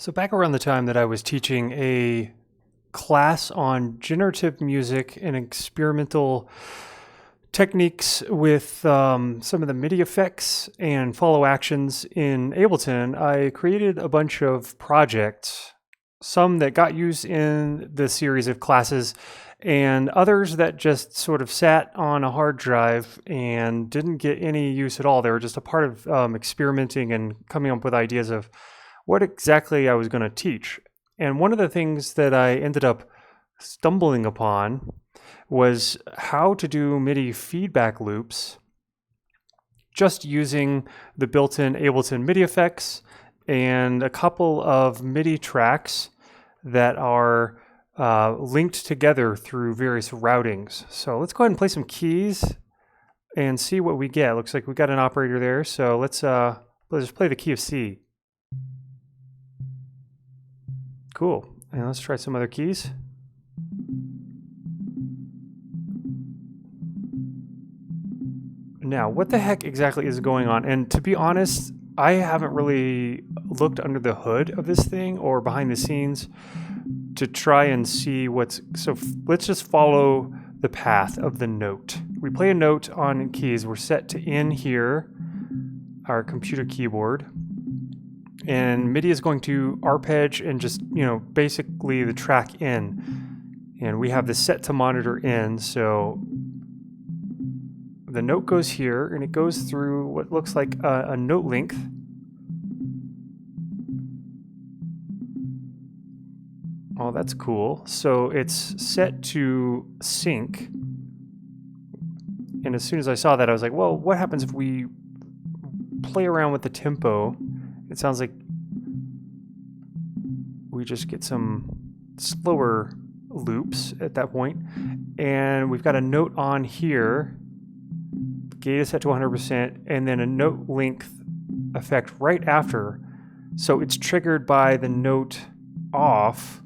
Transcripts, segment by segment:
So back around the time that I was teaching a class on generative music and experimental techniques with some of the MIDI effects and follow actions in Ableton, I created a bunch of projects, some that got used in the series of classes and others that just sort of sat on a hard drive and didn't get any use at all. They were just a part of experimenting and coming up with ideas of what exactly I was going to teach. And one of the things that I ended up stumbling upon was how to do MIDI feedback loops just using the built-in Ableton MIDI effects and a couple of MIDI tracks that are linked together through various routings. So let's go ahead and play some keys and see what we get. Looks like we got an operator there. So let's just play the key of C. Cool. And let's try some other keys. Now, what the heck exactly is going on? And to be honest, I haven't really looked under the hood of this thing or behind the scenes to try and see so let's just follow the path of the note. We play a note on keys. We're set to in here, our computer keyboard. And MIDI is going to arpeggi and just, basically the track in. And we have this set to monitor in, so the note goes here and it goes through what looks like a note length. Oh, that's cool. So it's set to sync. And as soon as I saw that, I was like, well, what happens if we play around with the tempo? It sounds like we just get some slower loops at that point. And we've got a note on here. Gate is set to 100%, and then a note length effect right after. So it's triggered by the note off.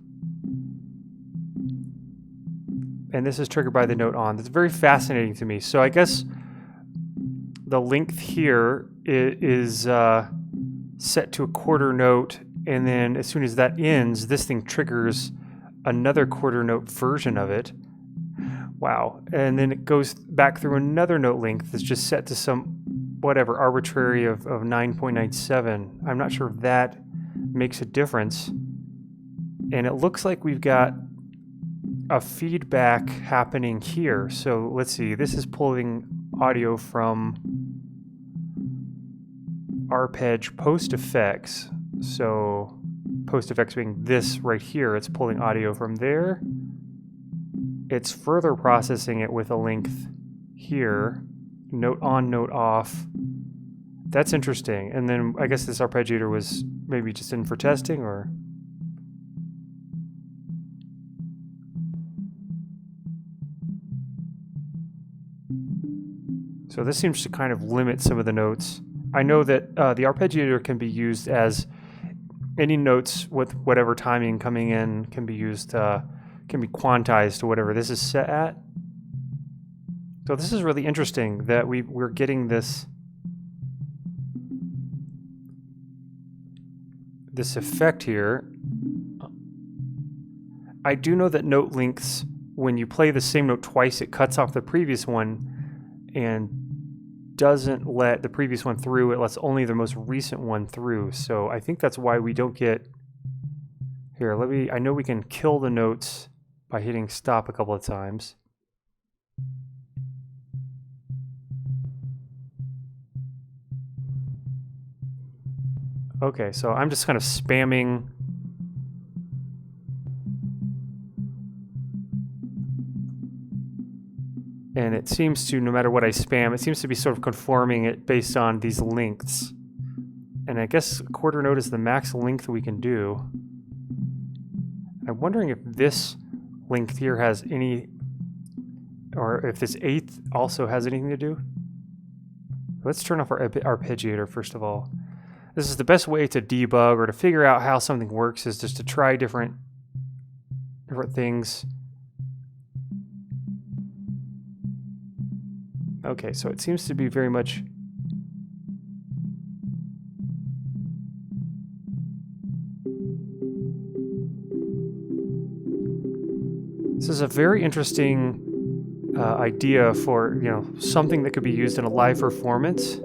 And this is triggered by the note on. That's very fascinating to me. So I guess the length here is set to a quarter note, and then as soon as that ends, this thing triggers another quarter note version of it. Wow. And then it goes back through another note length that's just set to some whatever arbitrary of 9.97. I'm not sure if that makes a difference. And it looks like we've got a feedback happening here. So let's see, this is pulling audio from arpeggi post effects. So post effects being this right here, it's pulling audio from there. It's further processing it with a length here, note on, note off. That's interesting. And then I guess this arpeggiator was maybe just in for testing, or so this seems to kind of limit some of the notes. I know that the arpeggiator can be used as any notes with whatever timing coming in can be used, can be quantized to whatever this is set at. So this is really interesting that we're getting this effect here. I do know that note lengths, when you play the same note twice, it cuts off the previous one and doesn't let the previous one through. It lets only the most recent one through. So I think that's why we don't get here. I know we can kill the notes by hitting stop a couple of times. Okay, so I'm just kind of spamming and it seems to, no matter what I spam, it seems to be sort of conforming it based on these lengths. And I guess a quarter note is the max length we can do. I'm wondering if this length here has any, or if this eighth also has anything to do. Let's turn off our arpeggiator first of all. This is the best way to debug or to figure out how something works, is just to try different things. Okay, so it seems to be very much This is a very interesting idea for, something that could be used in a live performance.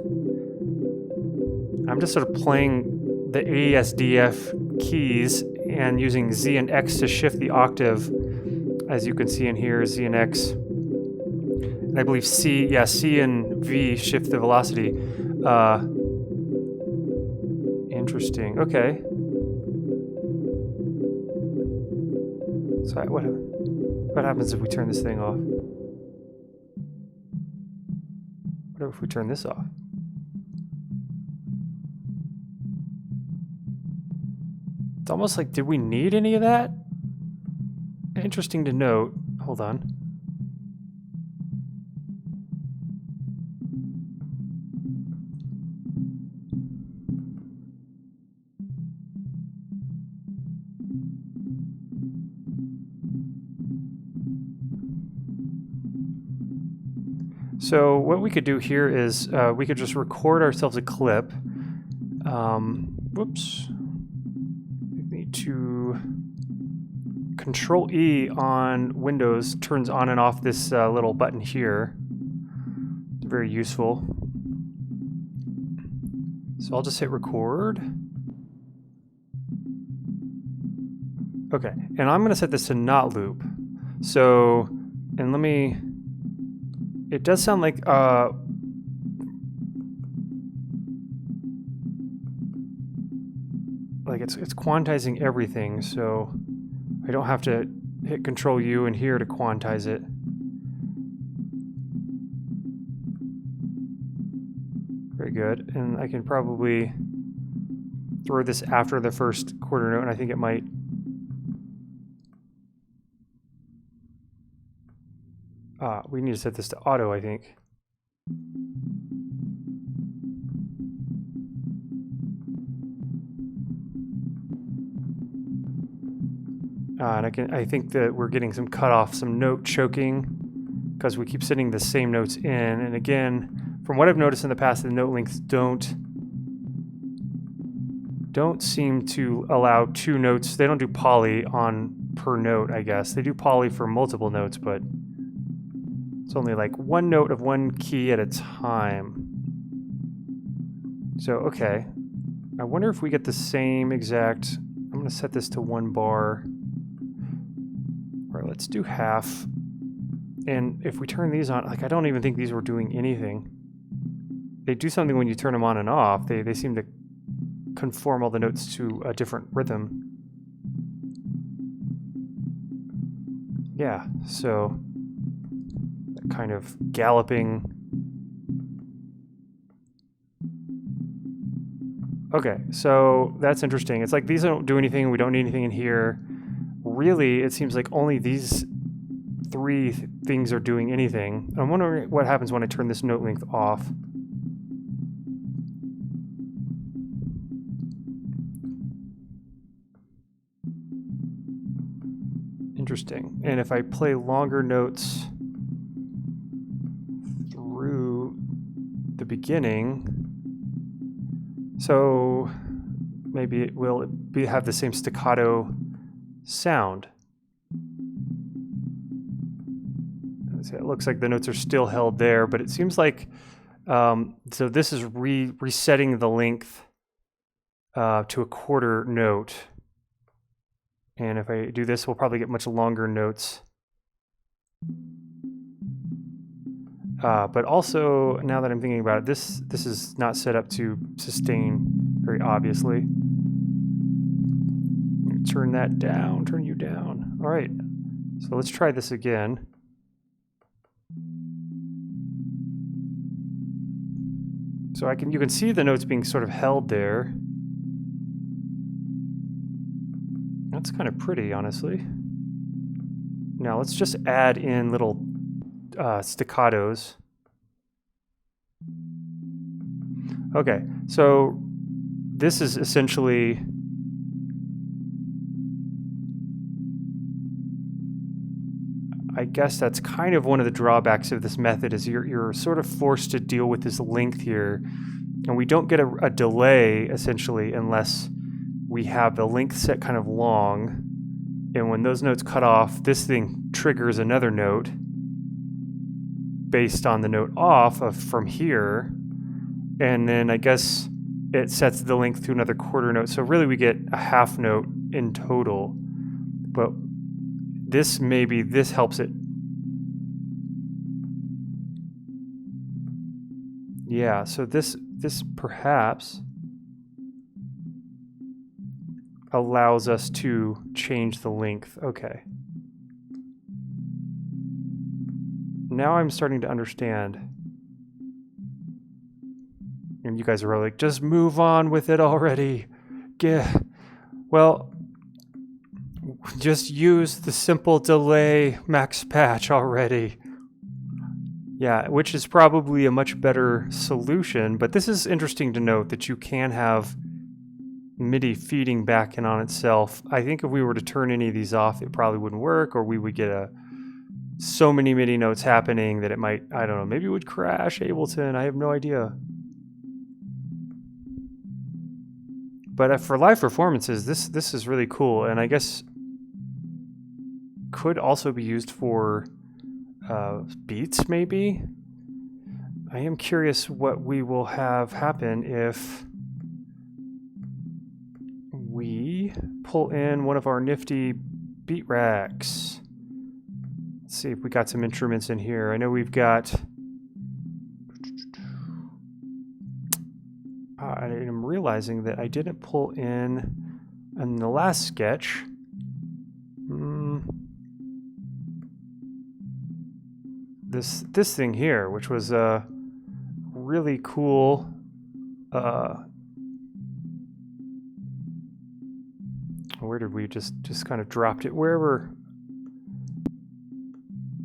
I'm just sort of playing the ASDF keys and using Z and X to shift the octave. As you can see in here, Z and X. And I believe C and V shift the velocity. Interesting. Okay. So what happens if we turn this thing off? What if we turn this off? It's almost like, did we need any of that? Interesting to note. Hold on. So what we could do here is we could just record ourselves a clip. Whoops. We need to Control E on Windows turns on and off this little button here. It's very useful. So I'll just hit record. Okay, and I'm gonna set this to not loop. So, and let me, it does sound like, it's quantizing everything, so I don't have to hit Control U in here to quantize it. Very good, and I can probably throw this after the first quarter note, and I think it might. We need to set this to auto, I think. And I think that we're getting some cutoff, some note choking, because we keep sending the same notes in. And again, from what I've noticed in the past, the note lengths don't seem to allow two notes. They don't do poly on per note, I guess. They do poly for multiple notes, but it's only like one note of one key at a time. So, okay. I wonder if we get the same exact... I'm going to set this to 1 bar. All right, let's do half. And if we turn these on, like, I don't even think these were doing anything. They do something when you turn them on and off. They seem to conform all the notes to a different rhythm. Yeah, so... kind of galloping. Okay, so that's interesting. It's like these don't do anything, we don't need anything in here. Really, it seems like only these three things are doing anything. I'm wondering what happens when I turn this note length off. Interesting. And if I play longer notes through the beginning, so maybe it will have the same staccato sound. It looks like the notes are still held there, but it seems like, so this is resetting the length to a quarter note. And if I do this, we'll probably get much longer notes. But also, now that I'm thinking about it, this is not set up to sustain very obviously. Turn that down, turn you down. All right, so let's try this again. So you can see the notes being sort of held there. That's kind of pretty, honestly. Now let's just add in little staccatos. Okay, so this is essentially I guess that's kind of one of the drawbacks of this method is you're sort of forced to deal with this length here, and we don't get a delay essentially unless we have the length set kind of long, and when those notes cut off, this thing triggers another note based on the note off from here, and then I guess it sets the length to another quarter note. So really we get a half note in total, but this helps it. Yeah, so this perhaps allows us to change the length. Okay. Now I'm starting to understand. And you guys are all like, just move on with it already. Yeah. Well, just use the simple delay max patch already. Yeah, which is probably a much better solution, but this is interesting to note that you can have MIDI feeding back in on itself. I think if we were to turn any of these off, it probably wouldn't work, or we would get so many MIDI notes happening that it might, I don't know, maybe it would crash Ableton. I have no idea. But for live performances, this is really cool, and I guess could also be used for beats, maybe. I am curious what we will have happen if we pull in one of our nifty beat racks. Let's see if we got some instruments in here. I know we've got... I am realizing that I didn't pull in the last sketch. This thing here, which was really cool. Where did we just kind of dropped it? Wherever.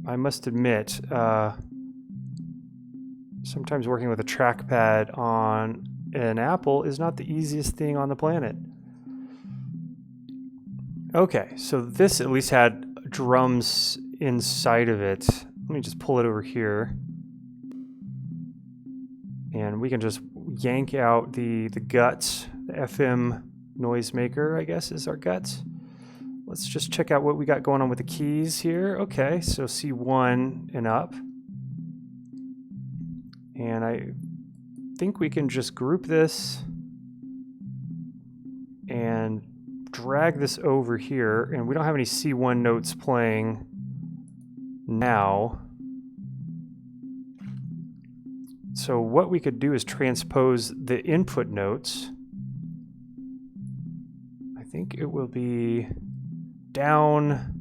I must admit, sometimes working with a trackpad on an Apple is not the easiest thing on the planet. Okay, so this at least had drums inside of it. Let me just pull it over here. And we can just yank out the guts. The FM noisemaker, I guess, is our guts. Let's just check out what we got going on with the keys here. Okay, so C1 and up. And I think we can just group this and drag this over here. And we don't have any C1 notes playing now. So what we could do is transpose the input notes. I think it will be down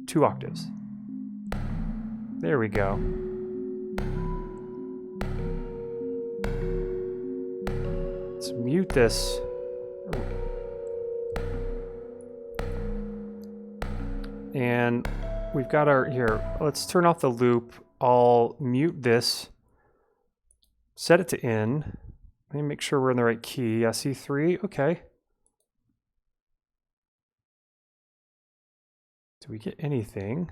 2 octaves. There we go. Let's mute this. And we've got our, here, let's turn off the loop. I'll mute this, set it to in. Let me make sure we're in the right key. Yeah, C3, okay. Do we get anything?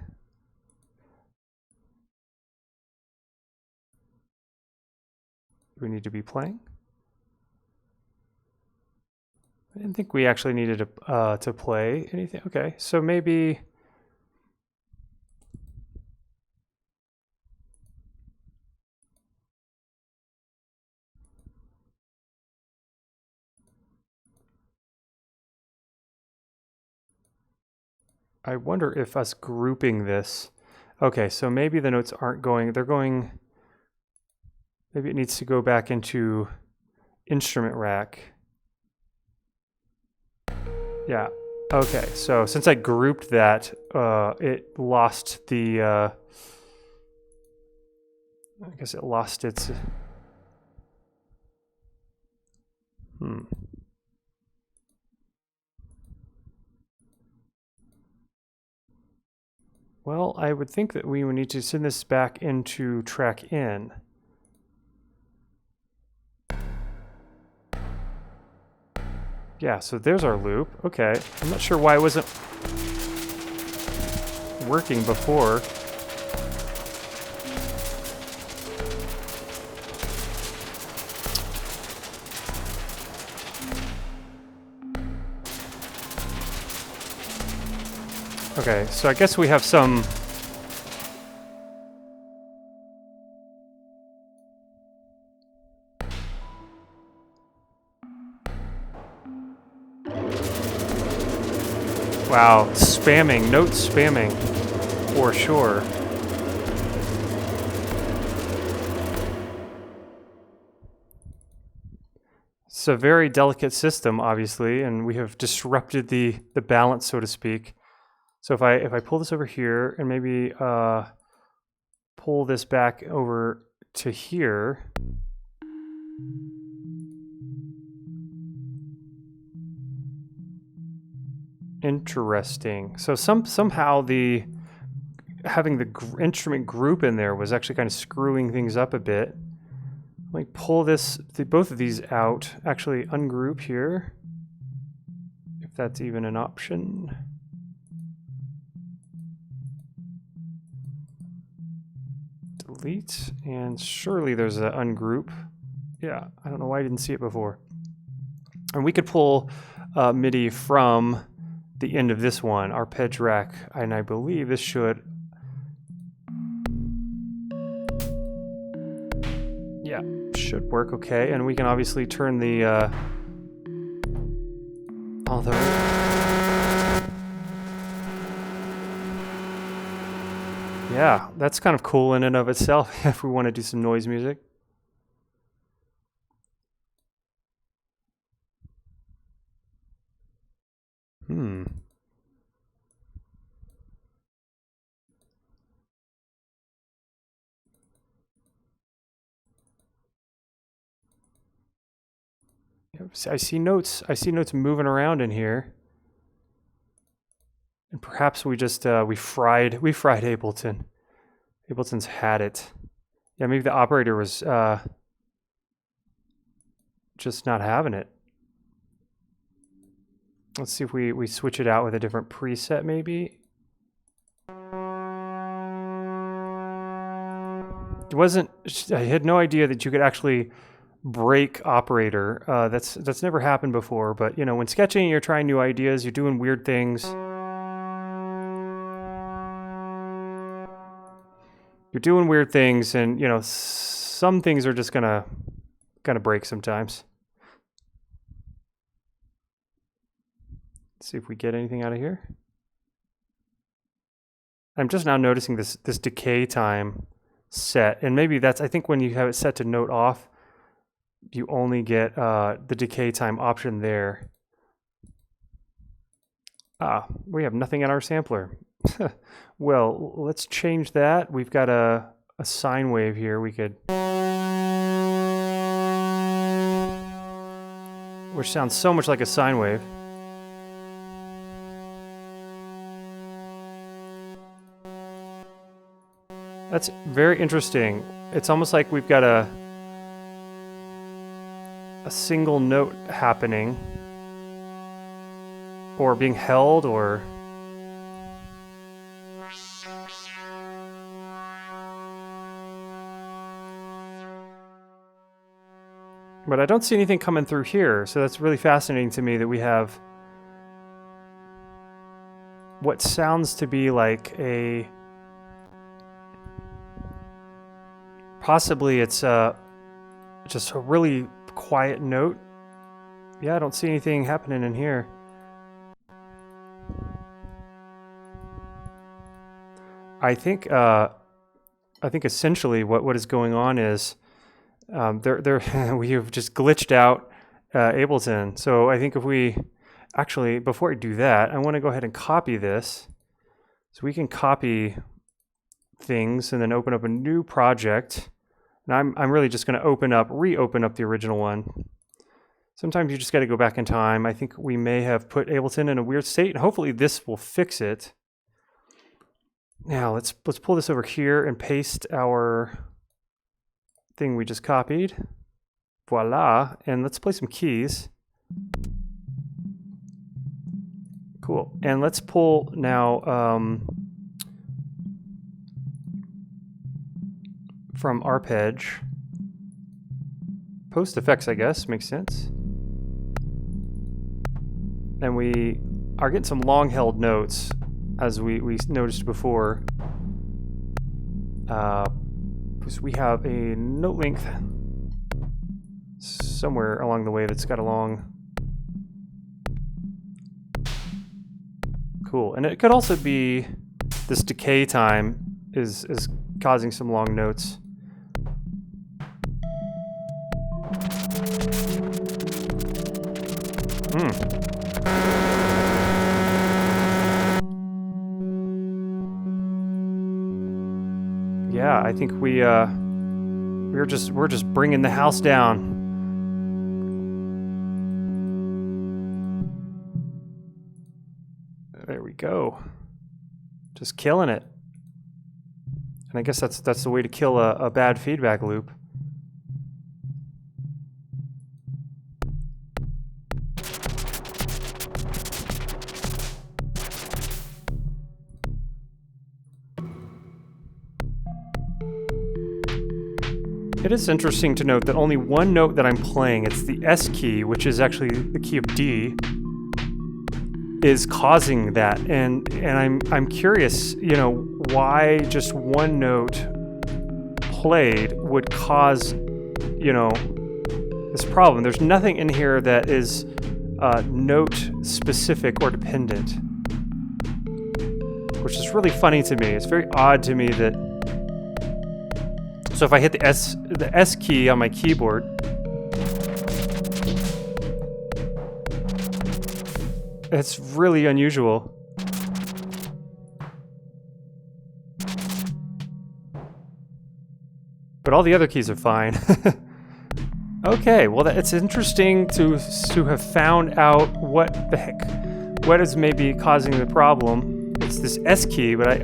Do we need to be playing? I didn't think we actually needed to play anything. Okay, so maybe... I wonder if us grouping this... Okay, so maybe the notes aren't going... They're going... Maybe it needs to go back into instrument rack. Yeah. Okay, so since I grouped that, it lost the... I guess it lost its... Well, I would think that we would need to send this back into track in. Yeah, so there's our loop. Okay, I'm not sure why it wasn't working before. Okay, so I guess we have some... Wow, spamming, note spamming, for sure. It's a very delicate system, obviously, and we have disrupted the balance, so to speak. So if I pull this over here and maybe pull this back over to here. Interesting. So somehow having the instrument group in there was actually kind of screwing things up a bit. Let me pull both of these out. Actually, ungroup here, if that's even an option. Delete, and surely there's an ungroup. Yeah, I don't know why I didn't see it before. And we could pull MIDI from the end of this one, arpeg rack, and I believe this should... Yeah, should work okay. And we can obviously turn the... although... Yeah, that's kind of cool in and of itself if we want to do some noise music. I see notes. I see notes moving around in here. And perhaps we just we fried Ableton. Ableton's had it. Yeah, maybe the operator was just not having it. Let's see if we switch it out with a different preset, maybe. I had no idea that you could actually break operator. That's never happened before, but you know, when sketching, you're trying new ideas, you're doing weird things. You're doing weird things, and you know, some things are just gonna break sometimes. Let's see if we get anything out of here. I'm just now noticing this decay time set, and maybe that's, I think when you have it set to note off, you only get the decay time option there. We have nothing in our sampler. Well, let's change that. We've got a sine wave here. We could, which sounds so much like a sine wave. That's very interesting. It's almost like we've got a single note happening, or being held, or... But I don't see anything coming through here, so that's really fascinating to me that we have what sounds to be like a... Possibly it's just a really quiet note. Yeah, I don't see anything happening in here. I think essentially what is going on is we have just glitched out Ableton. So I think if we actually, before I do that, I want to go ahead and copy this. So we can copy things and then open up a new project. And I'm really just going to reopen up the original one. Sometimes you just got to go back in time. I think we may have put Ableton in a weird state, and hopefully this will fix it. Now let's pull this over here and paste our thing we just copied. Voila, and let's play some keys. Cool, and let's pull now from arpeg. Post effects, I guess, makes sense. And we are getting some long held notes. as we noticed before, because we have a note length somewhere along the way that's got a long... Cool. And it could also be this decay time is causing some long notes. Yeah, I think we're just bringing the house down. There we go. Just killing it. And I guess that's the way to kill a bad feedback loop. It is interesting to note that only one note that I'm playing, it's the S key, which is actually the key of D, is causing that. And I'm curious, you know, why just one note played would cause, you know, this problem. There's nothing in here that is note specific or dependent, which is really funny to me. It's very odd to me that. So if I hit the S key on my keyboard, it's really unusual. But all the other keys are fine. Okay, well it's interesting to have found out what the heck, what is maybe causing the problem. It's this S key, but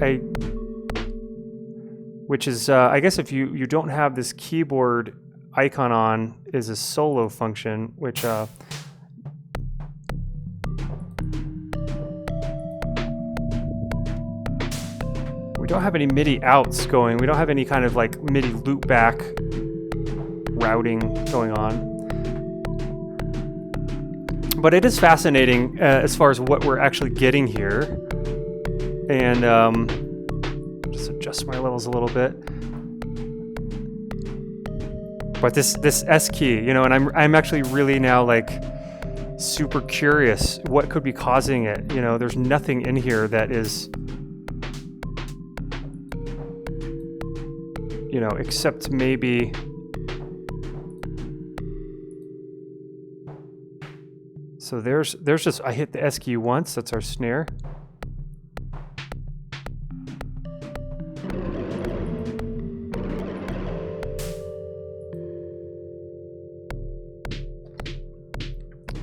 which is, I guess if you don't have this keyboard icon on, is a solo function, which we don't have any MIDI outs going. We don't have any kind of like MIDI loop back routing going on. But it is fascinating as far as what we're actually getting here. And just adjust my levels a little bit. But this S key, you know, and I'm actually really now like super curious what could be causing it. You know, there's nothing in here that is, you know, except maybe so there's just, I hit the S key once, that's our snare.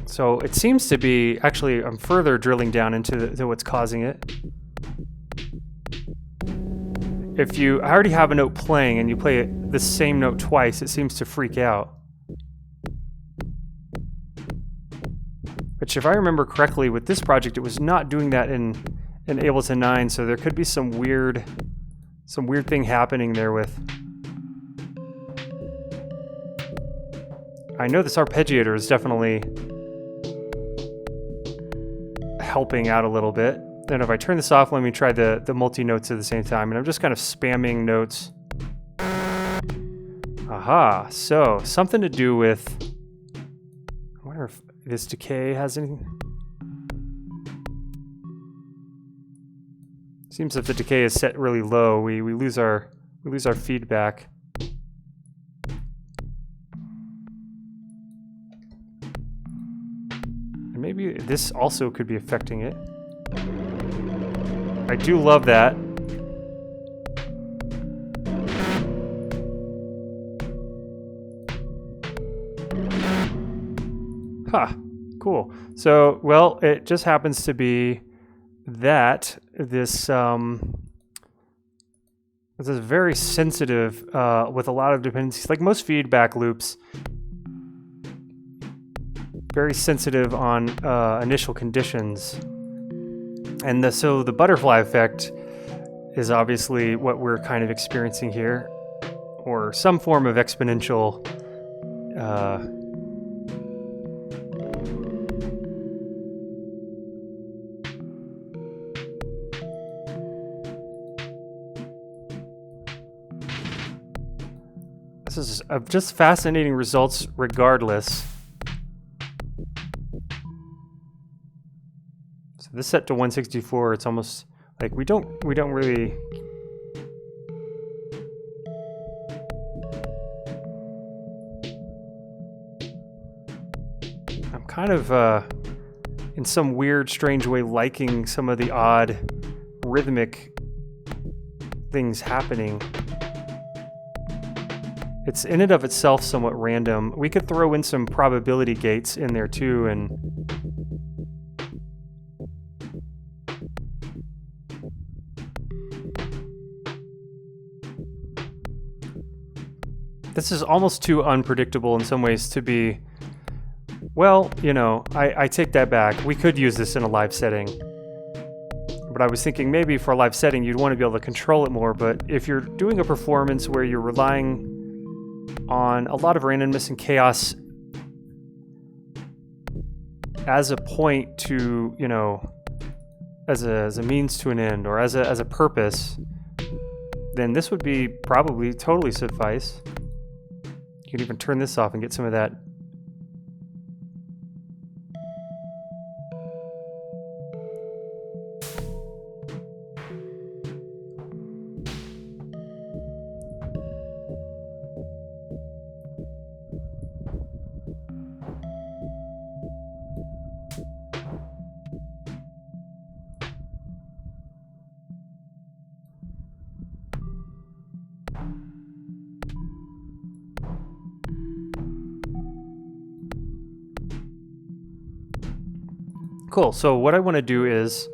So it seems to be, actually, I'm further drilling down into what's causing it. If I already have a note playing and you play the same note twice, it seems to freak out. Which, if I remember correctly, with this project, it was not doing that in Ableton 9, so there could be some weird thing happening there with. I know this arpeggiator is definitely helping out a little bit. Then if I turn this off, let me try the multi-notes at the same time, and I'm just kind of spamming notes. Aha, so something to do with, I wonder if this decay has anything. Seems if the decay is set really low, we lose our feedback. And maybe this also could be affecting it. I do love that. Huh, cool. So, well, it just happens to be that this is very sensitive with a lot of dependencies. Like most feedback loops, very sensitive on initial conditions. And so the butterfly effect is obviously what we're kind of experiencing here, or some form of exponential This is just fascinating results regardless. So this set to 164, it's almost like we don't really. I'm kind of in some weird, strange way liking some of the odd rhythmic things happening. It's in and of itself somewhat random. We could throw in some probability gates in there too, and this is almost too unpredictable in some ways to be, well, you know, I take that back. We could use this in a live setting. But I was thinking maybe for a live setting you'd want to be able to control it more, but if you're doing a performance where you're relying on a lot of randomness and chaos as a point to, you know, as a means to an end, or as a purpose, then this would be probably totally suffice. You could even turn this off and get some of that. Cool, so what I want to do is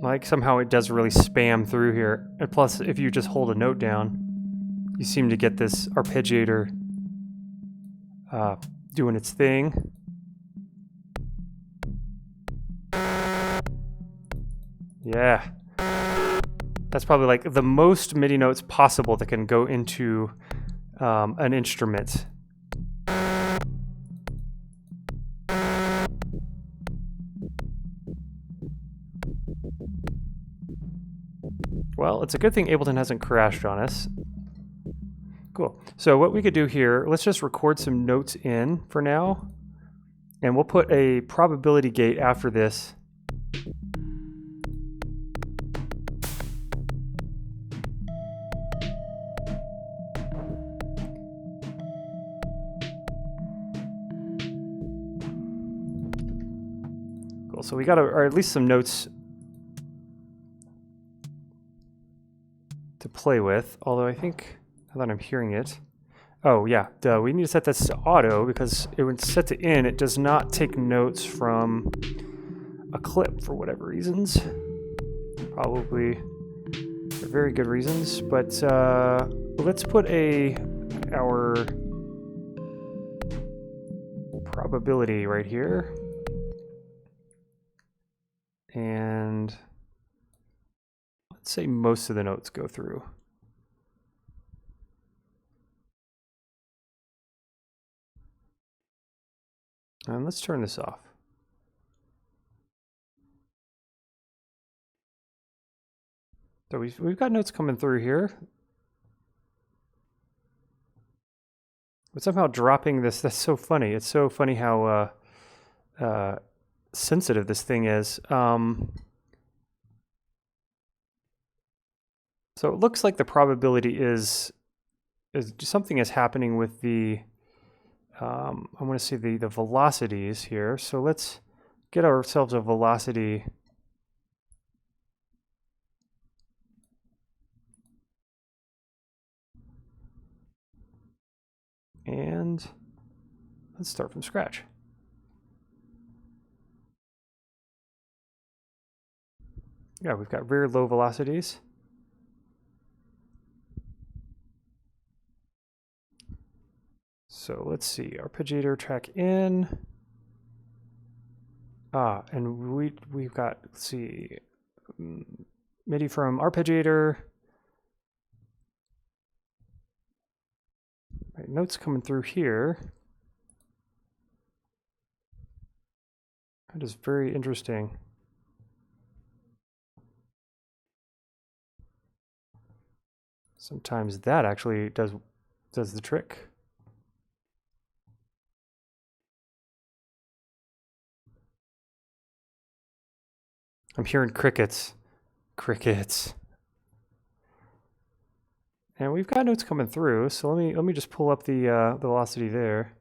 like somehow it does really spam through here. And plus, if you just hold a note down, you seem to get this arpeggiator doing its thing. Yeah. That's probably like the most MIDI notes possible that can go into an instrument. Well, it's a good thing Ableton hasn't crashed on us. Cool. So what we could do here, let's just record some notes in for now, and we'll put a probability gate after this. Cool. So we got or at least some notes to play with, although I think, now that I'm hearing it, oh yeah, we need to set this to auto because when it's set to in, it does not take notes from a clip for whatever reasons. Probably for very good reasons, but let's put our probability right here, and let's say most of the notes go through. And let's turn this off. So we've got notes coming through here. But somehow dropping this, that's so funny. It's so funny how sensitive this thing is. So it looks like the probability is something is happening with the, I want to see the velocities here. So let's get ourselves a velocity. And let's start from scratch. Yeah, we've got very low velocities. So let's see, arpeggiator track in. And we've got, let's see, MIDI from arpeggiator. Right, notes coming through here. That is very interesting. Sometimes that actually does the trick. I'm hearing crickets. Crickets. And we've got notes coming through, so let me just pull up the velocity there.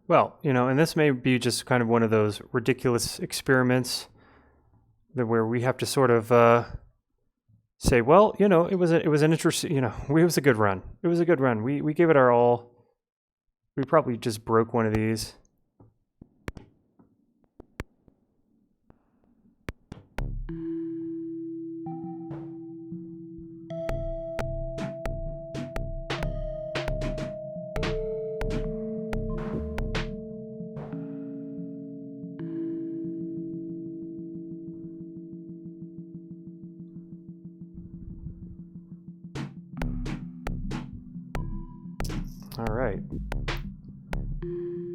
Well, you know, and this may be just kind of one of those ridiculous experiments where we have to sort of say, well, you know, it was an interesting, you know, it was a good run. It was a good run. We gave it our all. We probably just broke one of these. All right.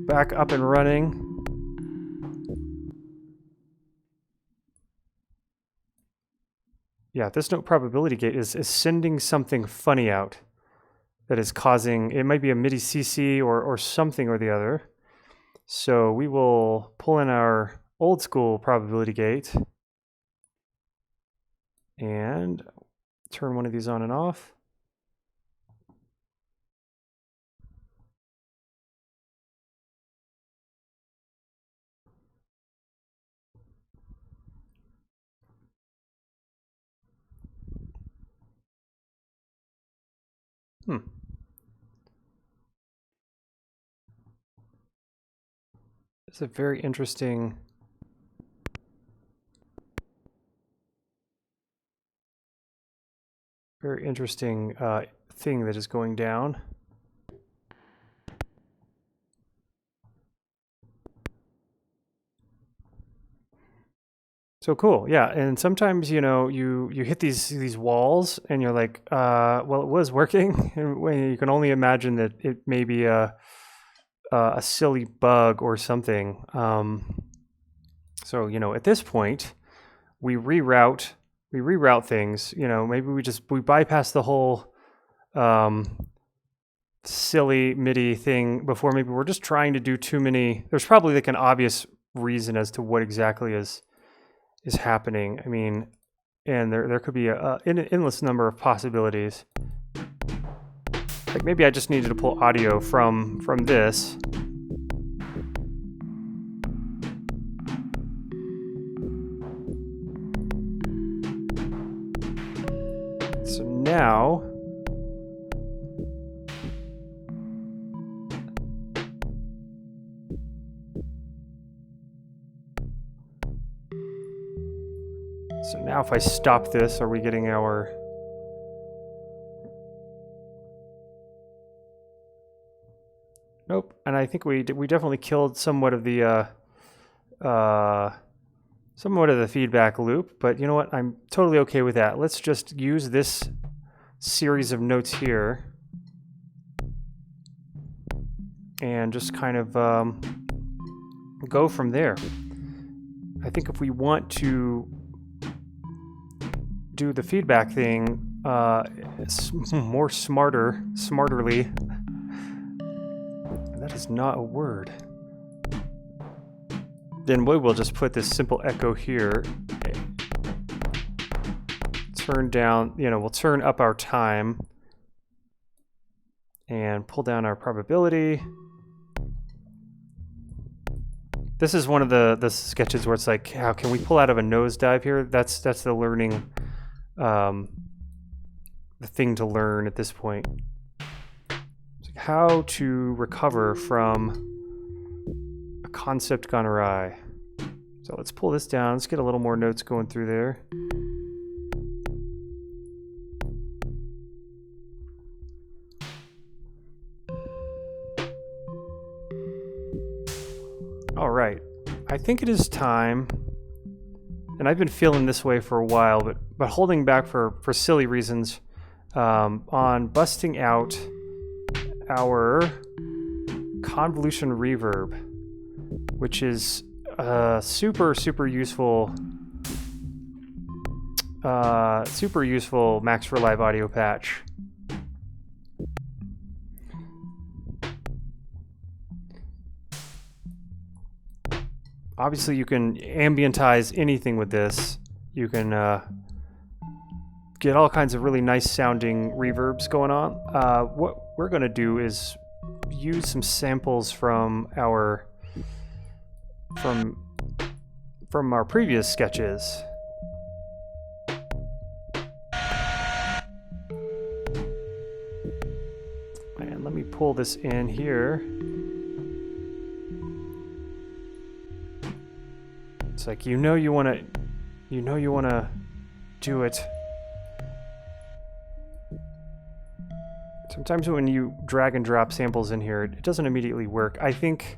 Back up and running. Yeah, this note probability gate is sending something funny out that is causing, it might be a MIDI CC or something or the other. So we will pull in our old school probability gate and turn one of these on and off. It's a very interesting thing that is going down. So cool, yeah. And sometimes, you know, you hit these walls and you're like, well, it was working. And when you can only imagine that it may be a silly bug or something. So, you know, at this point, we reroute things. You know, maybe we bypass the whole silly MIDI thing before. Maybe we're just trying to do too many. There's probably like an obvious reason as to what exactly is happening. I mean, and there could be an endless number of possibilities. Like maybe I just needed to pull audio from this. So now if I stop this, are we getting our... Nope. And I think we definitely killed somewhat of the feedback loop, but you know what? I'm totally okay with that. Let's just use this series of notes here and just kind of go from there. I think if we want to do the feedback thing more smarterly. That is not a word. Then we will just put this simple echo here. Turn down, you know, we'll turn up our time and pull down our probability. This is one of the sketches where it's like, how can we pull out of a nosedive here? That's the learning, the thing to learn at this point. How to recover from a concept gone awry. So let's pull this down. Let's get a little more notes going through there. All right, I think it is time, and I've been feeling this way for a while, but holding back for silly reasons, on busting out our Convolution Reverb, which is super useful Max for Live audio patch. Obviously you can ambientize anything with this. You can get all kinds of really nice sounding reverbs going on. What we're going to do is use some samples from our previous sketches. And let me pull this in here. It's like you want to do it. Sometimes when you drag and drop samples in here, it doesn't immediately work. I think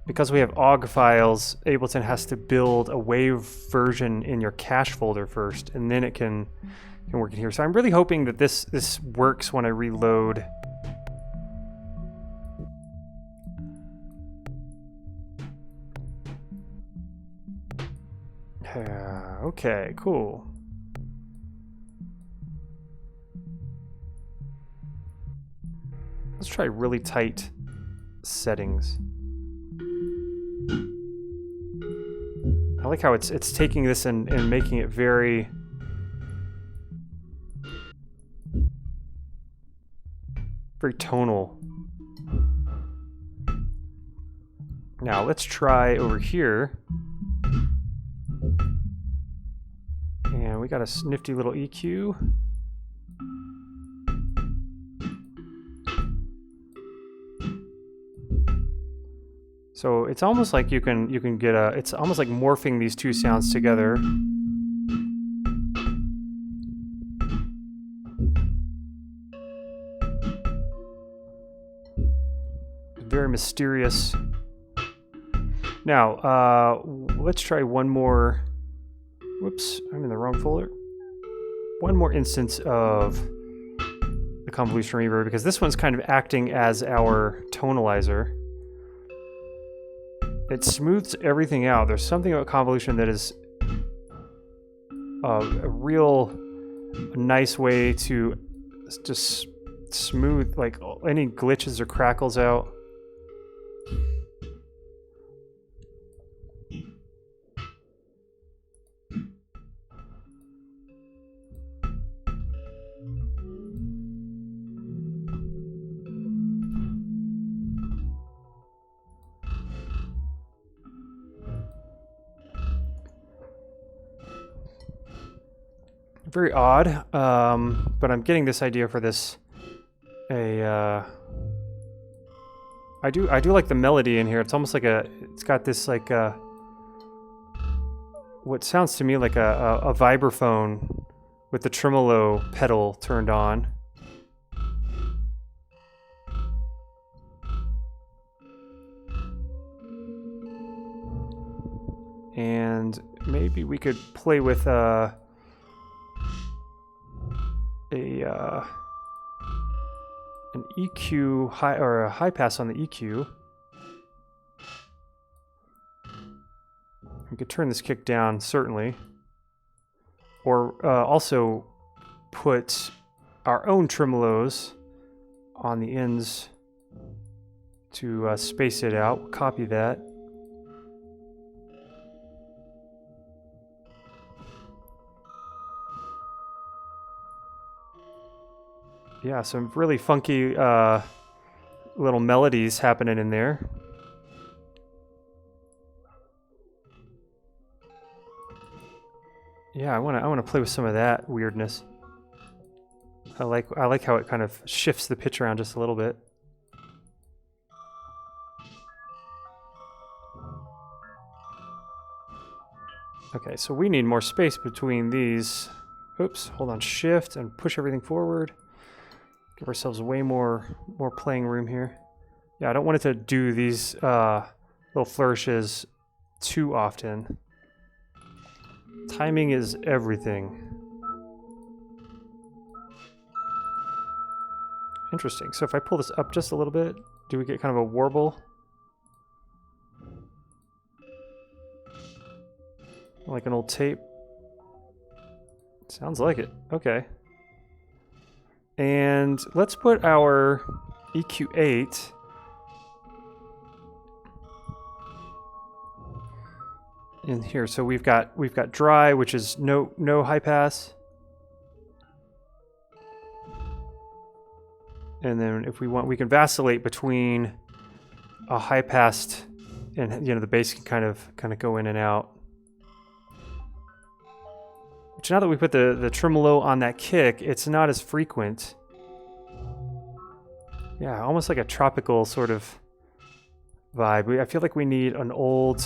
because we have OGG files, Ableton has to build a wave version in your cache folder first, and then it can work in here. So I'm really hoping that this works when I reload. Okay, cool. Let's try really tight settings. I like how it's taking this and making it very tonal. Now let's try over here. And we got a nifty little EQ. So it's almost like you can get it's almost like morphing these two sounds together. Very mysterious. Now, let's try one more. Whoops, I'm in the wrong folder. One more instance of the Convolution Reverb, because this one's kind of acting as our tonalizer. It smooths everything out. There's something about convolution that is a real nice way to just smooth like any glitches or crackles out. Very odd, but I'm getting this idea for this. I do like the melody in here. It's almost like it's got this like what sounds to me like a vibraphone with the tremolo pedal turned on. And maybe we could play with an EQ high or a high pass on the EQ. We could turn this kick down certainly, or also put our own tremolos on the ends to space it out. Copy that. Yeah, some really funky little melodies happening in there. Yeah, I want to play with some of that weirdness. I like how it kind of shifts the pitch around just a little bit. Okay, so we need more space between these. Oops, hold on, shift and push everything forward. Give ourselves way more playing room here. Yeah, I don't want it to do these little flourishes too often. Timing is everything. Interesting. So if I pull this up just a little bit, Do we get kind of a warble? Like an old tape? Sounds like it. Okay. And let's put our EQ8 in here. So we've got dry, which is no high pass. And then if we want, we can vacillate between a high passed and, you know, the bass can kind of go in and out. Which now that we put the tremolo on that kick, it's not as frequent. Yeah, almost like a tropical sort of vibe. I feel like we need an old,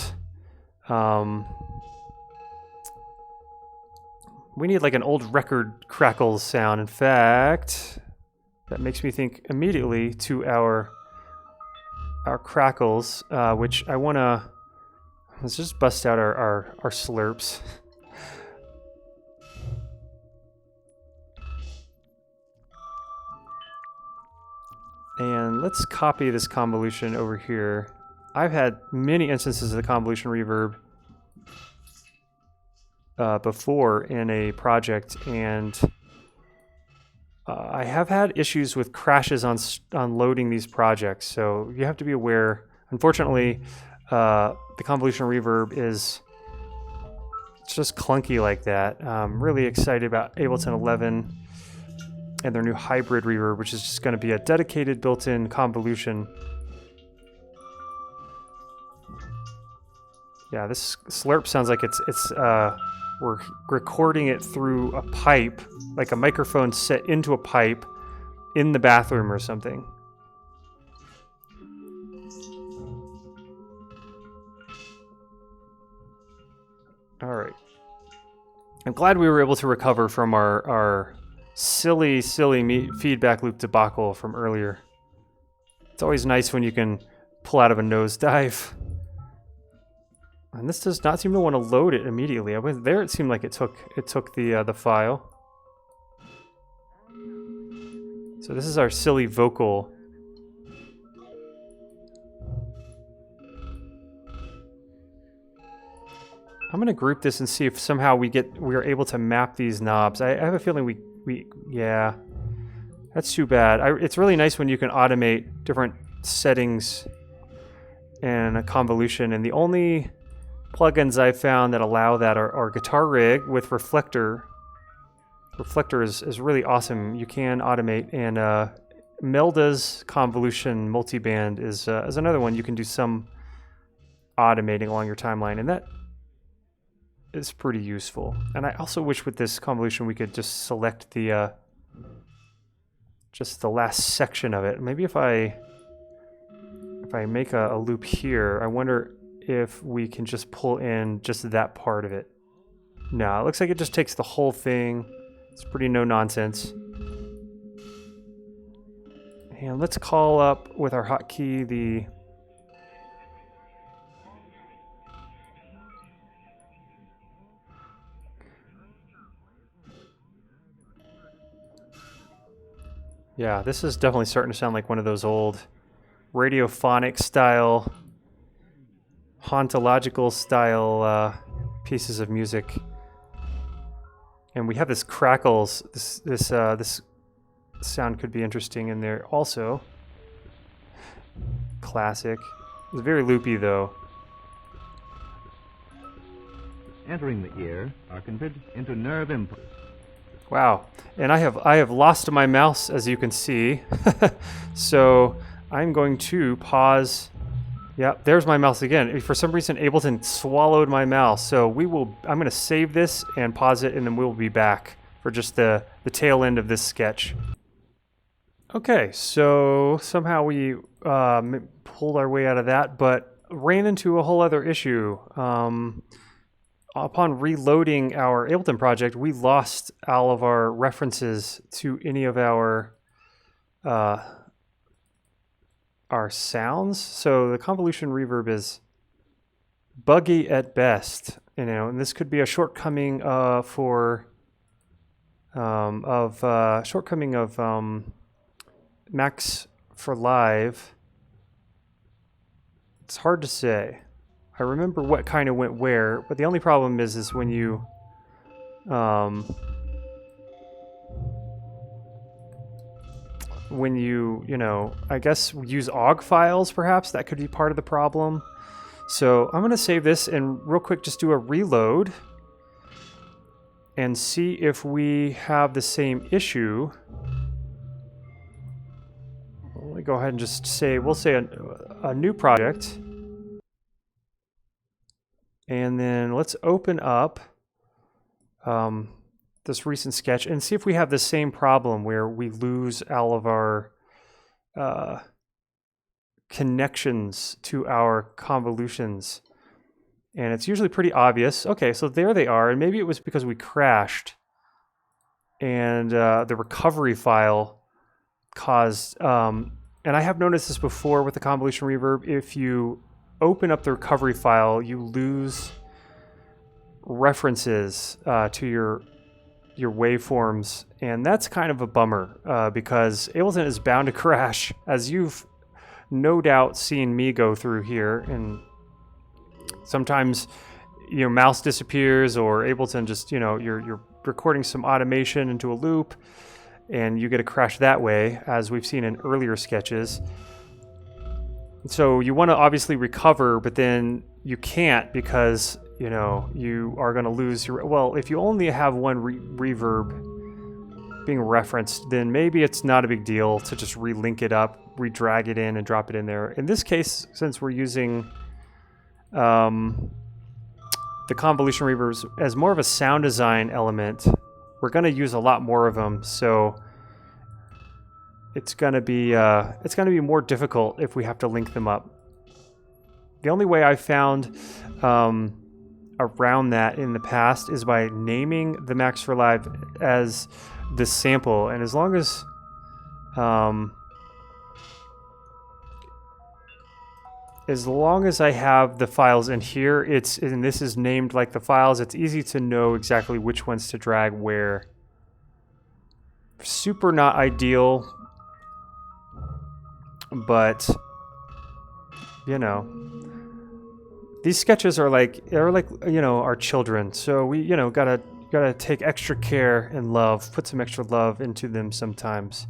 we need like an old record crackles sound. In fact, that makes me think immediately to our crackles, which I want to, let's just bust out our slurps. And let's copy this convolution over here. I've had many instances of the convolution reverb before in a project, and I have had issues with crashes on loading these projects, so you have to be aware. Unfortunately, the convolution reverb it's just clunky like that. I'm really excited about Ableton 11 and their new hybrid reverb, which is just going to be a dedicated built-in convolution. Yeah, this slurp sounds like we're recording it through a pipe, like a microphone set into a pipe in the bathroom or something. All right. I'm glad we were able to recover from our silly feedback loop debacle from earlier. It's always nice when you can pull out of a nosedive. And this does not seem to want to load it immediately. I was there, it seemed like it took the file. So this is our silly vocal. I'm gonna group this and see if somehow we are able to map these knobs. I have a feeling yeah, that's too bad. It's really nice when you can automate different settings in a convolution, and the only plugins I've found that allow that are Guitar Rig with Reflector. Reflector is really awesome. You can automate, and Melda's convolution multiband is another one. You can do some automating along your timeline, and that is pretty useful. And I also wish with this convolution we could just select the just the last section of it. Maybe if I make a loop here, I wonder if we can just pull in just that part of it. No, it looks like it just takes the whole thing. It's pretty no nonsense. And let's call up with our hotkey the yeah, this is definitely starting to sound like one of those old radiophonic style, hauntological style pieces of music. And we have this crackles. This sound could be interesting in there also. Classic. It's very loopy though. Entering the ear are converted into nerve impulse. Wow, and I have lost my mouse, as you can see. So I'm going to pause. Yeah, there's my mouse again. For some reason, Ableton swallowed my mouse. So I'm going to save this and pause it, and then we'll be back for just the tail end of this sketch. Okay, so somehow we pulled our way out of that, but ran into a whole other issue. Upon reloading our Ableton project, we lost all of our references to any of our sounds. So the convolution reverb is buggy at best, you know, and this could be a shortcoming of Max for Live. It's hard to say. I remember what kind of went where, but the only problem is when you you know, I guess use OGG files perhaps, that could be part of the problem. So I'm going to save this and real quick just do a reload and see if we have the same issue. Let me go ahead and just say, we'll say a new project. And then let's open up this recent sketch and see if we have the same problem where we lose all of our connections to our convolutions. And it's usually pretty obvious. Okay, so there they are. And maybe it was because we crashed and the recovery file caused... and I have noticed this before with the Convolution Reverb. If you open up the recovery file, you lose references to your waveforms, and that's kind of a bummer because Ableton is bound to crash, as you've no doubt seen me go through here. And sometimes, you know, mouse disappears, or Ableton just, you know, you're recording some automation into a loop, and you get a crash that way, as we've seen in earlier sketches. So you want to obviously recover, but then you can't because, you know, you are going to lose your... Well, if you only have one reverb being referenced, then maybe it's not a big deal to just relink it up, redrag it in, and drop it in there. In this case, since we're using the Convolution Reverbs as more of a sound design element, we're going to use a lot more of them. So it's going to be more difficult if we have to link them up. The only way I found around that in the past is by naming the Max for Live as the sample, and as long as I have the files in here, and this is named like the files, it's easy to know exactly which ones to drag where. Super not ideal, but you know, these sketches are like, you know, our children. So we, you know, gotta take extra care and love, put some extra love into them sometimes.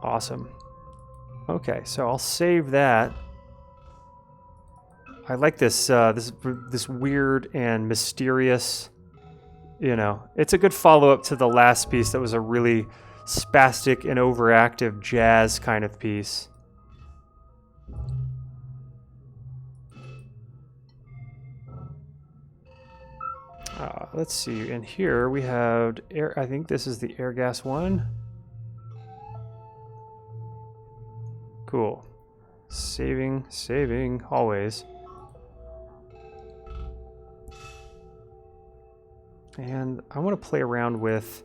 Awesome. Okay, so I'll save that. I like this this weird and mysterious, you know, it's a good follow-up to the last piece that was a really spastic and overactive jazz kind of piece. Let's see, in here we have air. I think this is the air gas one. Cool. Saving always. And I want to play around with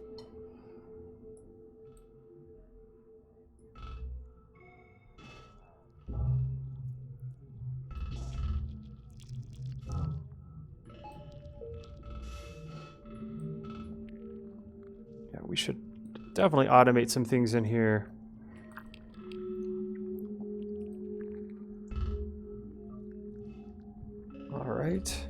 we should definitely automate some things in here. All right.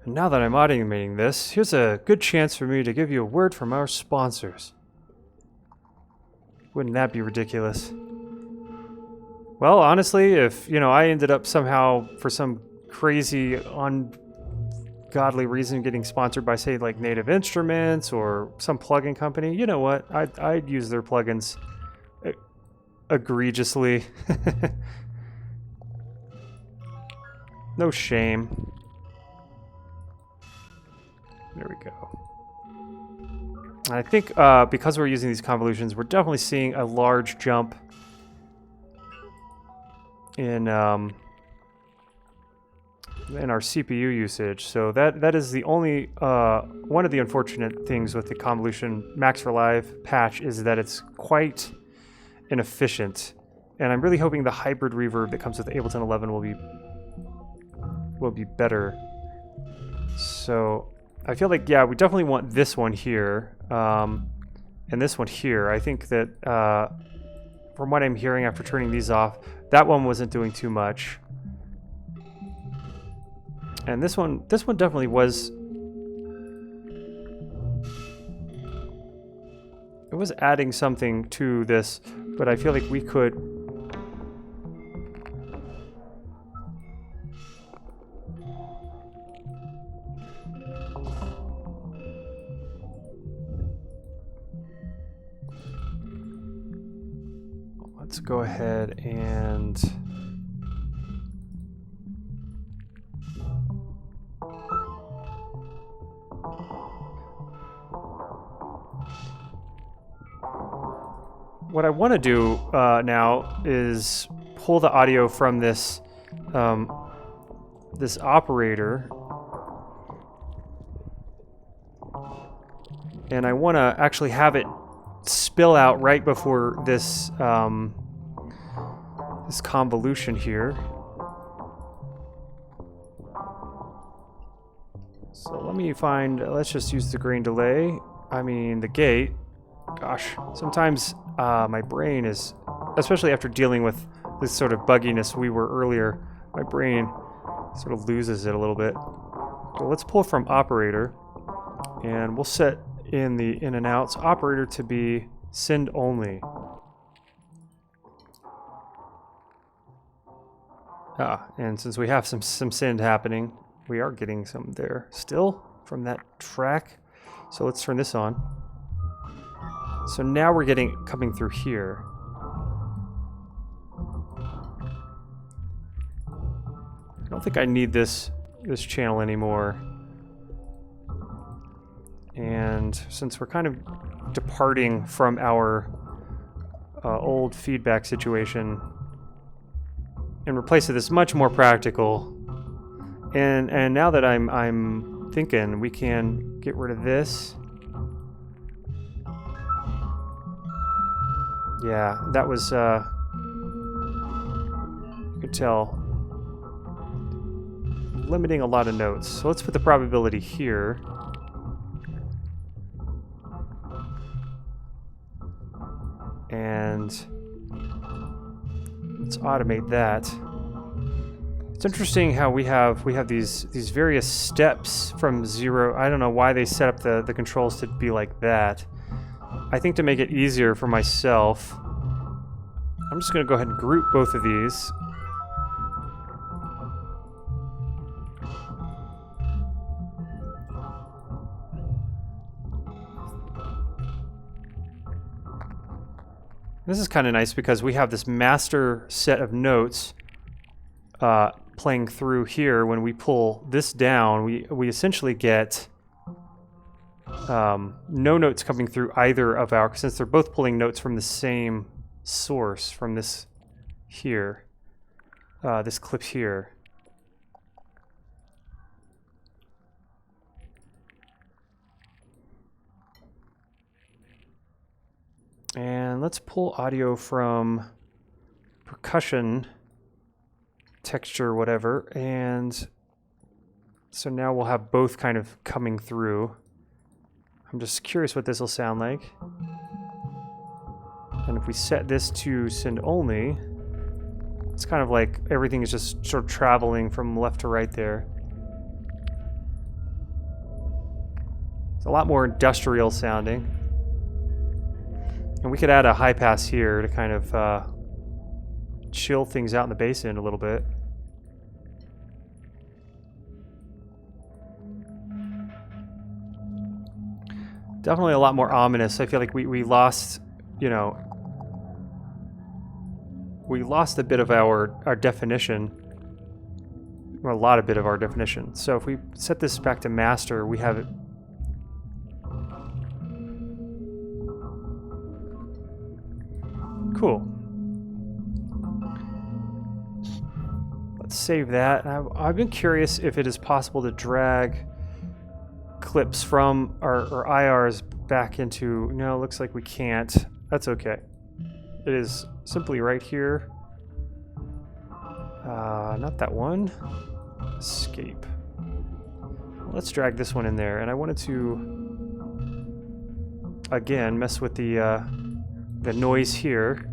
And now that I'm automating this, here's a good chance for me to give you a word from our sponsors. Wouldn't that be ridiculous? Well, honestly, if, you know, I ended up somehow, for some crazy, ungodly reason, getting sponsored by, say, like Native Instruments or some plugin company, you know what? I'd use their plugins egregiously. No shame. There we go. I think because we're using these convolutions, we're definitely seeing a large jump in our CPU usage. So that is the only one of the unfortunate things with the Convolution Max for Live patch, is that it's quite inefficient. And I'm really hoping the hybrid reverb that comes with Ableton 11 will be better. So I feel like, yeah, we definitely want this one here, and this one here. I think that from what I'm hearing after turning these off, that one wasn't doing too much. And this one definitely was. It was adding something to this, but I feel like we could. Let's go ahead and what I want to do now is pull the audio from this this operator, and I want to actually have it spill out right before this this convolution here. So let me find. Let's just use the grain delay. I mean the gate. Gosh, sometimes my brain is, especially after dealing with this sort of bugginess we were earlier, my brain sort of loses it a little bit. So let's pull from operator, and we'll set in the in and outs operator to be send only. And since we have some send happening, we are getting some there still from that track. So let's turn this on. So now we're getting coming through here. I don't think I need this channel anymore. And since we're kind of departing from our old feedback situation and replace it with this much more practical, and now that I'm thinking we can get rid of this. Yeah, that was, you could tell, limiting a lot of notes. So let's put the probability here. And let's automate that. It's interesting how we have these various steps from 0. I don't know why they set up the controls to be like that. I think to make it easier for myself, I'm just going to go ahead and group both of these. This is kind of nice because we have this master set of notes playing through here. When we pull this down, we essentially get no notes coming through either of our, since they're both pulling notes from the same source, from this here, this clip here. And let's pull audio from percussion, texture, whatever, and so now we'll have both kind of coming through. I'm just curious what this will sound like. And if we set this to send only, it's kind of like everything is just sort of traveling from left to right there. It's a lot more industrial sounding. And we could add a high pass here to kind of chill things out in the bass end a little bit. Definitely a lot more ominous. I feel like we lost, you know, we lost a bit of our definition, or a lot of bit of our definition. So if we set this back to master, we have it. Cool. Let's save that. I've been curious if it is possible to drag clips from our IRs back into... No, it looks like we can't. That's okay. It is simply right here. Not that one. Escape. let's drag this one in there. And I wanted to, again, mess with the noise here.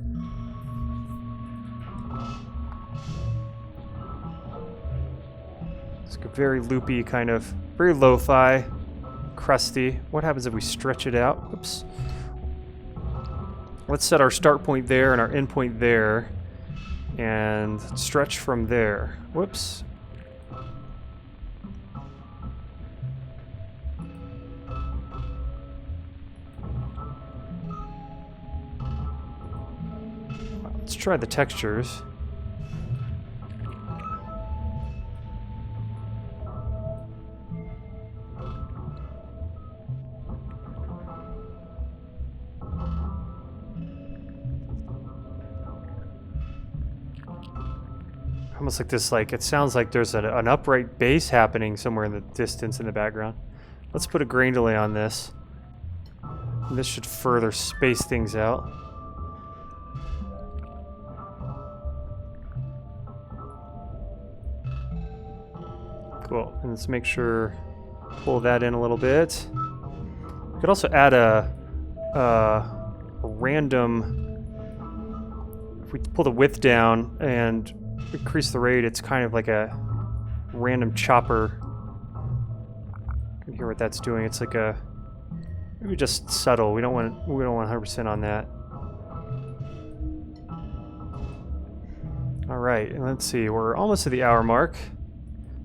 It's a very loopy kind of, very lo-fi, crusty. What happens if we stretch it out? Oops. Let's set our start point there and our end point there, and stretch from there. Whoops. Let's try the textures. Almost like this, like, it sounds like there's an upright bass happening somewhere in the distance in the background. Let's put a grain delay on this. And this should further space things out. Cool. And let's make sure, pull that in a little bit. We could also add a random, if we pull the width down and increase the rate, it's kind of like a random chopper. You can hear what that's doing. It's like a, maybe just subtle. We don't want 100% on that. All right, and let's see. We're almost to the hour mark.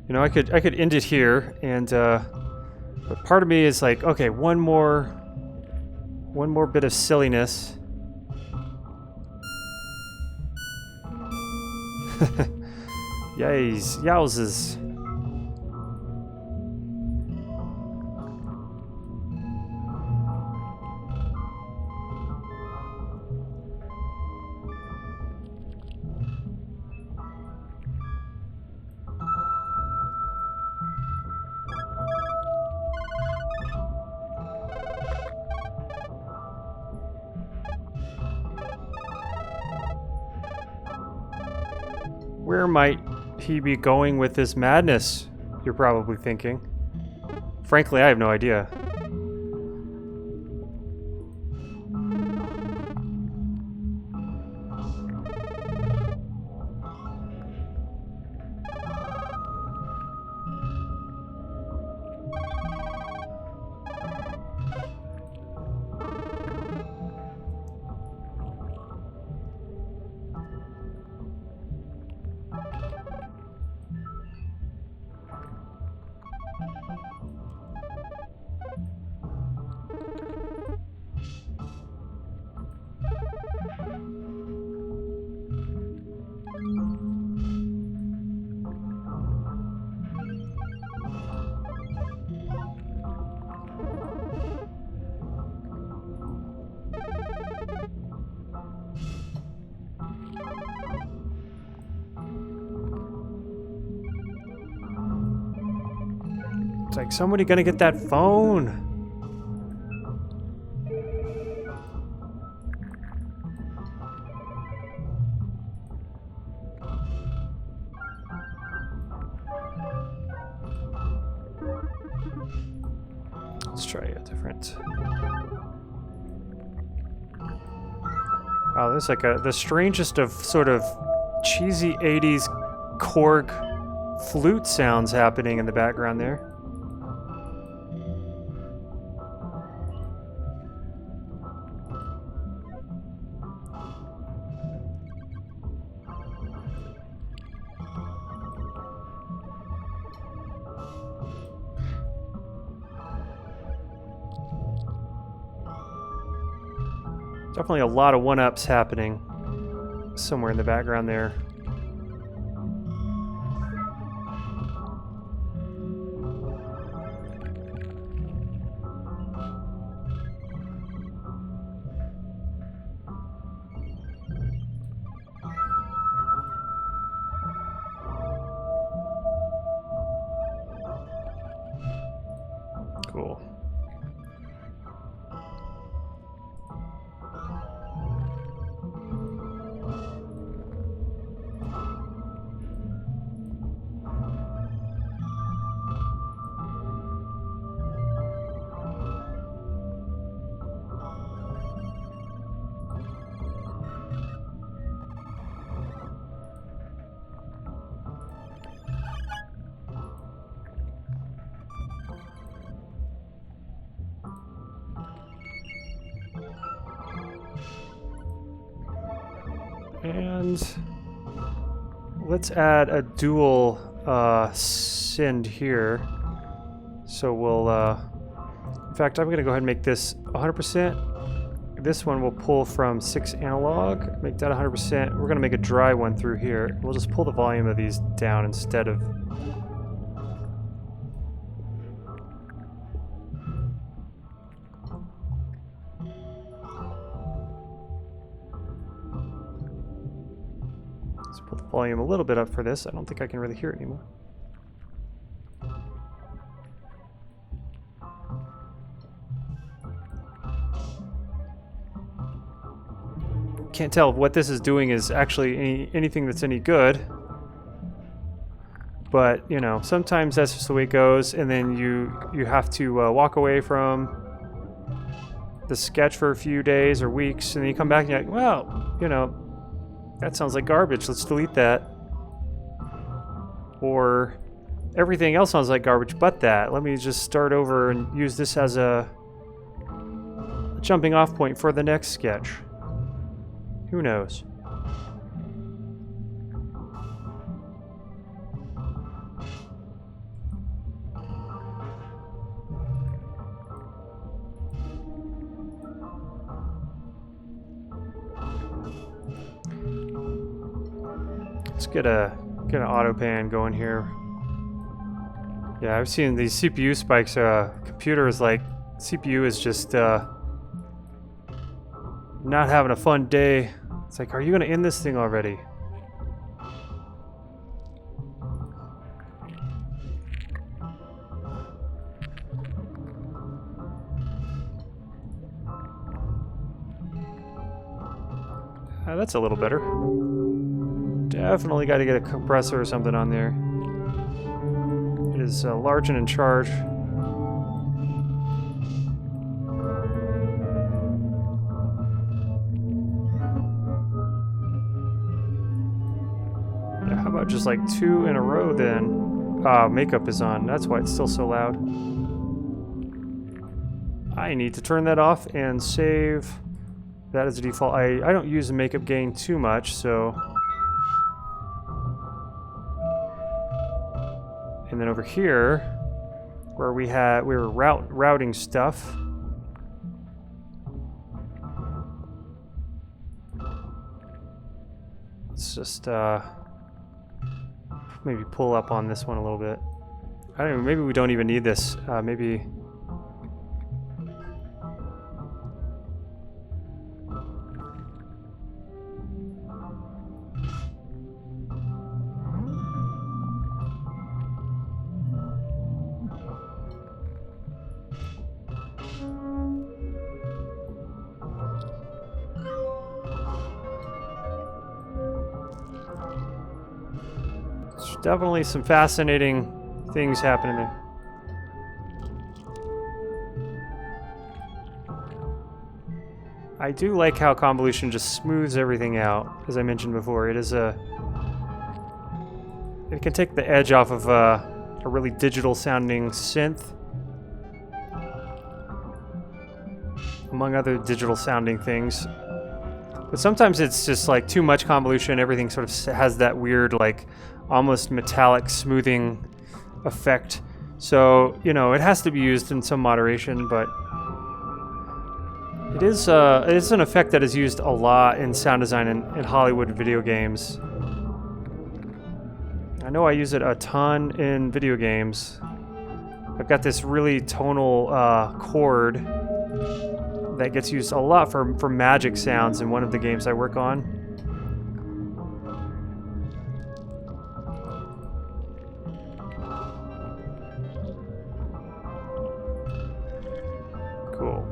You know, I could end it here, and but part of me is like, okay, one more bit of silliness. Yowzes. Where might he be going with this madness? You're probably thinking. Frankly, I have no idea. It's like, somebody gonna get that phone. Let's try a different. Wow, there's like the strangest of sort of cheesy 80s Korg flute sounds happening in the background there. Definitely a lot of one-ups happening somewhere in the background there. Cool. And let's add a dual send here. So we'll, in fact, I'm going to go ahead and make this 100%. This one will pull from 6 analog, make that 100%. We're going to make a dry one through here. We'll just pull the volume of these down instead of... Let's pull the volume a little bit up for this. I don't think I can really hear it anymore. Can't tell if what this is doing is actually anything that's any good, but you know, sometimes that's just the way it goes, and then you have to walk away from the sketch for a few days or weeks, and then you come back and you're like, well, you know, that sounds like garbage, let's delete that. Or everything else sounds like garbage but that. Let me just start over and use this as a jumping off point for the next sketch. Who knows? Let's get an auto pan going here. Yeah, I've seen these CPU spikes. Computer is like, CPU is just not having a fun day. It's like, are you gonna end this thing already? That's a little better. Definitely got to get a compressor or something on there. It is large and in charge. How about just like 2 in a row then? Makeup is on. That's why it's still so loud. I need to turn that off and save that as a default. I don't use the makeup gain too much, so... And then over here, where we were routing stuff. Let's just maybe pull up on this one a little bit. I don't know, maybe we don't even need this. Maybe... Definitely some fascinating things happening there. I do like how Convolution just smooths everything out, as I mentioned before. It can take the edge off of a really digital sounding synth, among other digital sounding things. But sometimes it's just like too much convolution. Everything sort of has that weird, like, almost metallic smoothing effect. So, you know, it has to be used in some moderation, but it is an effect that is used a lot in sound design in Hollywood video games. I know I use it a ton in video games. I've got this really tonal chord that gets used a lot for magic sounds in one of the games I work on. Cool.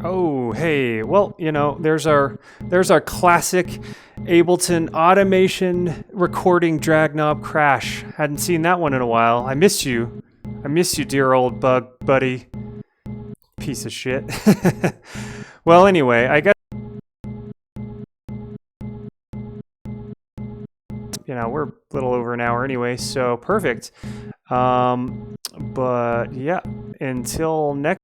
Oh, hey, well, you know, there's our classic Ableton automation recording drag knob crash. Hadn't seen that one in a while. I miss you. I miss you, dear old bug buddy. Piece of shit. Well, anyway, I guess, you know, we're a little over an hour anyway, so perfect. But yeah. Until next